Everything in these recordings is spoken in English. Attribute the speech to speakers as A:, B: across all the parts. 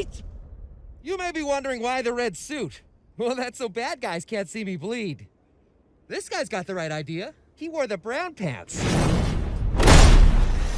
A: right! You may be wondering why the red suit. Well, that's so bad guys can't see me bleed. This guy's got the right idea. He wore the brown pants.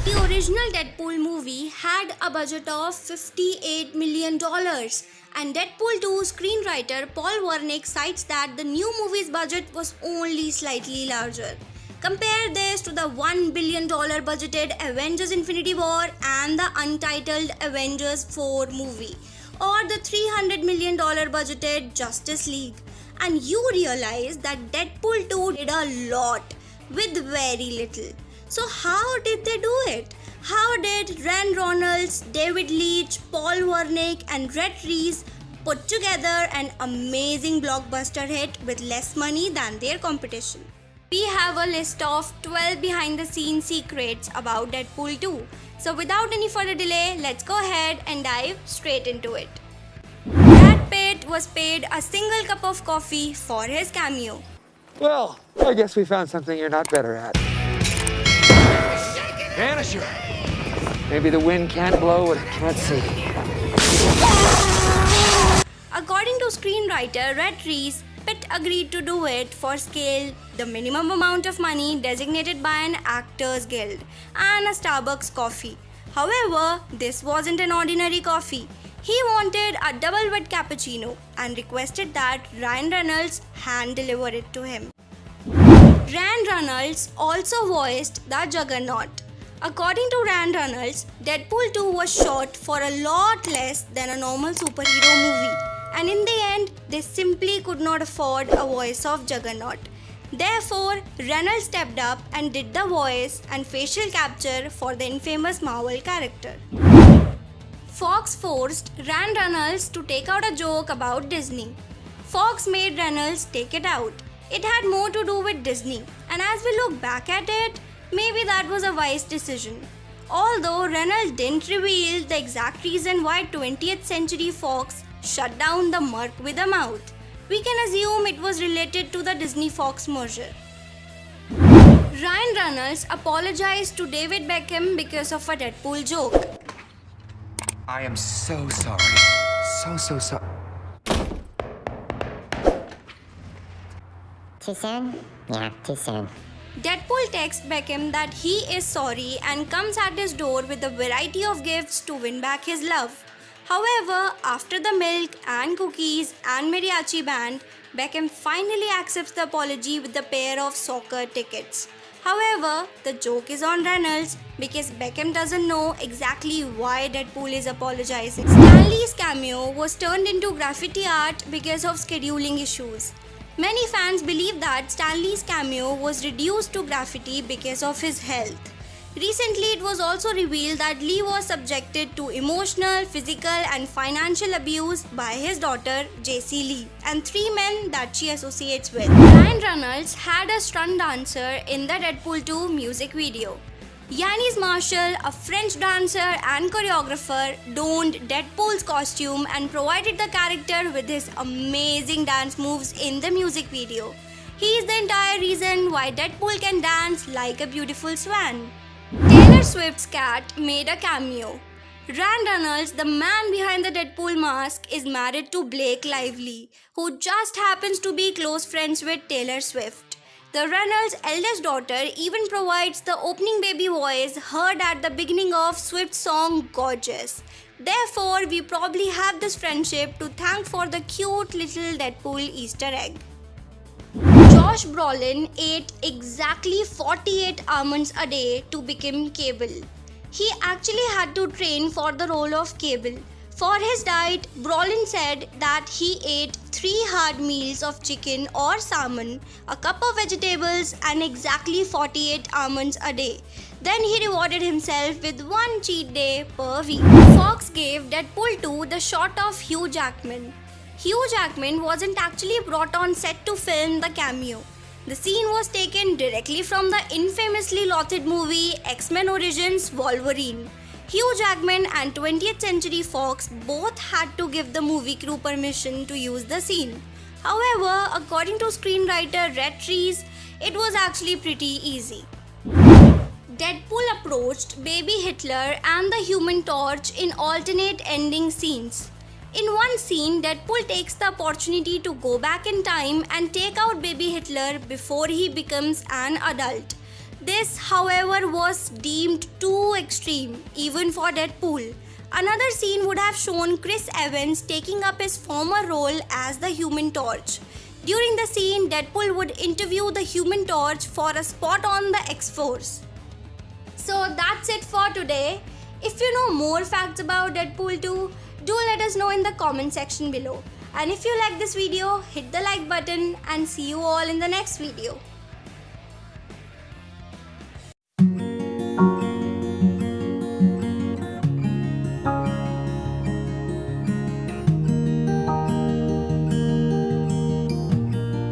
B: The original Deadpool movie had a budget of $58 million, and Deadpool 2 screenwriter Paul Wernick cites that the new movie's budget was only slightly larger. Compare this to the $1 billion budgeted Avengers Infinity War and the untitled Avengers 4 movie, or the $300 million budgeted Justice League, and you realize that Deadpool 2 did a lot with very little. So how did they do it? How did Ryan Reynolds, David Leitch, Paul Wernick and Rhett Reese put together an amazing blockbuster hit with less money than their competition? We have a list of 12 behind the scenes secrets about Deadpool 2. So without any further delay, let's go ahead and dive straight into it. Brad Pitt was paid a single cup of coffee for his cameo.
C: Well, I guess we found something you're not better at.
A: Vanisher!
C: Maybe the wind can't blow what it can't see.
B: According to screenwriter Rhett Reese, Pitt agreed to do it for scale, the minimum amount of money designated by an Actors Guild, and a Starbucks coffee. However, this wasn't an ordinary coffee. He wanted a double wet cappuccino and requested that Ryan Reynolds hand deliver it to him. Ryan Reynolds also voiced the Juggernaut. According to Ryan Reynolds, Deadpool 2 was shot for a lot less than a normal superhero movie, and in the end, they simply could not afford a voice of Juggernaut. Therefore, Reynolds stepped up and did the voice and facial capture for the infamous Marvel character. Fox forced Ryan Reynolds to take out a joke about Disney. Fox made Reynolds take it out. It had more to do with Disney, and as we look back at it, maybe that was a wise decision. Although Reynolds didn't reveal the exact reason why 20th Century Fox shut down the Merc with a Mouth, we can assume it was related to the Disney-Fox merger. Ryan Reynolds apologized to David Beckham because of a Deadpool joke.
C: I am so sorry. So sorry.
D: Too soon? Yeah, too soon.
B: Deadpool texts Beckham that he is sorry and comes at his door with a variety of gifts to win back his love. However, after the milk and cookies and mariachi band, Beckham finally accepts the apology with a pair of soccer tickets. However, the joke is on Reynolds because Beckham doesn't know exactly why Deadpool is apologizing. Stan Lee's cameo was turned into graffiti art because of scheduling issues. Many fans believe that Stan Lee's cameo was reduced to graffiti because of his health. Recently, it was also revealed that Lee was subjected to emotional, physical and financial abuse by his daughter, JC Lee, and 3 men that she associates with. Ryan Reynolds had a stunt dancer in the Deadpool 2 music video. Yanis Marshall, a French dancer and choreographer, donned Deadpool's costume and provided the character with his amazing dance moves in the music video. He is the entire reason why Deadpool can dance like a beautiful swan. Taylor Swift's cat made a cameo. Ryan Reynolds, the man behind the Deadpool mask, is married to Blake Lively, who just happens to be close friends with Taylor Swift. The Reynolds' eldest daughter even provides the opening baby voice heard at the beginning of Swift's song Gorgeous. Therefore, we probably have this friendship to thank for the cute little Deadpool Easter egg. Josh Brolin ate exactly 48 almonds a day to become Cable. He actually had to train for the role of Cable. For his diet, Brolin said that he ate 3 hard meals of chicken or salmon, a cup of vegetables and exactly 48 almonds a day. Then he rewarded himself with 1 cheat day per week. Fox gave Deadpool 2 the shot of Hugh Jackman. Hugh Jackman wasn't actually brought on set to film the cameo. The scene was taken directly from the infamously lauded movie X-Men Origins Wolverine. Hugh Jackman and 20th Century Fox both had to give the movie crew permission to use the scene. However, according to screenwriter Rhett Reese, it was actually pretty easy. Deadpool approached Baby Hitler and the Human Torch in alternate ending scenes. In one scene, Deadpool takes the opportunity to go back in time and take out baby Hitler before he becomes an adult. This, however, was deemed too extreme, even for Deadpool. Another scene would have shown Chris Evans taking up his former role as the Human Torch. During the scene, Deadpool would interview the Human Torch for a spot on the X-Force. So that's it for today. If you know more facts about Deadpool 2, do let us know in the comment section below. And if you like this video, hit the like button and see you all in the next video.